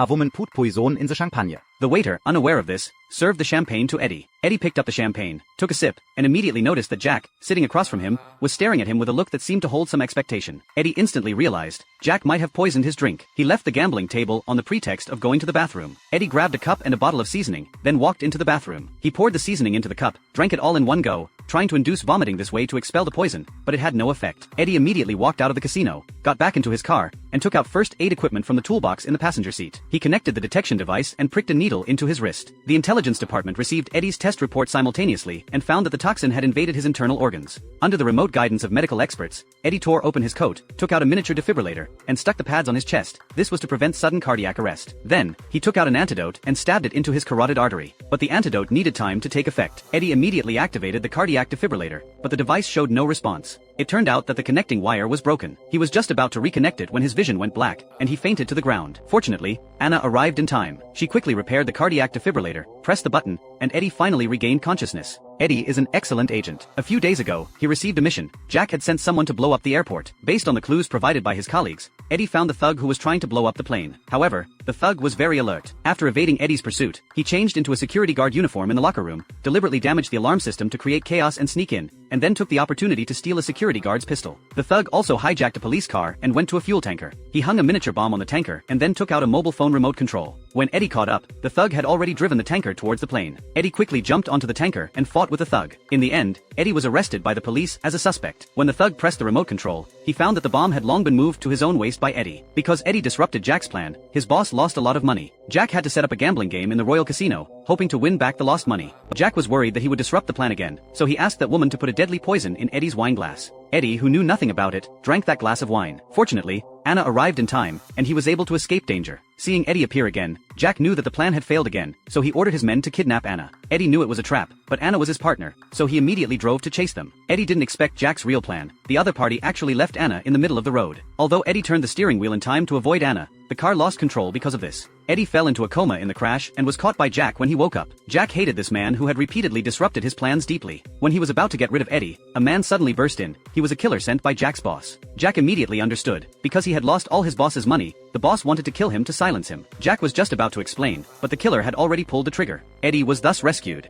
A woman put poison in the champagne. The waiter, unaware of this, served the champagne to Eddie. Eddie picked up the champagne, took a sip, and immediately noticed that Jack, sitting across from him, was staring at him with a look that seemed to hold some expectation. Eddie instantly realized Jack might have poisoned his drink. He left the gambling table on the pretext of going to the bathroom. Eddie grabbed a cup and a bottle of seasoning, then walked into the bathroom. He poured the seasoning into the cup, drank it all in one go, trying to induce vomiting this way to expel the poison, but it had no effect. Eddie immediately walked out of the casino, got back into his car, and took out first aid equipment from the toolbox in the passenger seat. He connected the detection device and pricked a needle into his wrist. The intelligence department received Eddie's test report simultaneously and found that the toxin had invaded his internal organs. Under the remote guidance of medical experts, Eddie tore open his coat, took out a miniature defibrillator, and stuck the pads on his chest. This was to prevent sudden cardiac arrest. Then, he took out an antidote and stabbed it into his carotid artery. But the antidote needed time to take effect. Eddie immediately activated the cardiac defibrillator, but the device showed no response. It turned out that the connecting wire was broken. He was just about to reconnect it when his vision went black, and he fainted to the ground. Fortunately, Anna arrived in time. She quickly repaired the cardiac defibrillator, pressed the button, and Eddie finally regained consciousness. Eddie is an excellent agent. A few days ago, he received a mission. Jack had sent someone to blow up the airport. Based on the clues provided by his colleagues, Eddie found the thug who was trying to blow up the plane. However, the thug was very alert. After evading Eddie's pursuit, he changed into a security guard uniform in the locker room, deliberately damaged the alarm system to create chaos and sneak in, and then took the opportunity to steal a security guard's pistol. The thug also hijacked a police car and went to a fuel tanker. He hung a miniature bomb on the tanker and then took out a mobile phone remote control. When Eddie caught up, the thug had already driven the tanker towards the plane. Eddie quickly jumped onto the tanker and fought with the thug. In the end, Eddie was arrested by the police as a suspect. When the thug pressed the remote control, he found that the bomb had long been moved to his own waist by Eddie. Because Eddie disrupted Jack's plan, his boss lost a lot of money. Jack had to set up a gambling game in the Royal Casino, hoping to win back the lost money. Jack was worried that he would disrupt the plan again, so he asked that woman to put a deadly poison in Eddie's wine glass. Eddie, who knew nothing about it, drank that glass of wine. Fortunately, Anna arrived in time, and he was able to escape danger. Seeing Eddie appear again, Jack knew that the plan had failed again, so he ordered his men to kidnap Anna. Eddie knew it was a trap, but Anna was his partner, so he immediately drove to chase them. Eddie didn't expect Jack's real plan. The other party actually left Anna in the middle of the road. Although Eddie turned the steering wheel in time to avoid Anna, the car lost control because of this. Eddie fell into a coma in the crash and was caught by Jack when he woke up. Jack hated this man who had repeatedly disrupted his plans deeply. When he was about to get rid of Eddie, a man suddenly burst in. He was a killer sent by Jack's boss. Jack immediately understood. Because he had lost all his boss's money, the boss wanted to kill him to silence him. Jack was just about to explain, but the killer had already pulled the trigger. Eddie was thus rescued.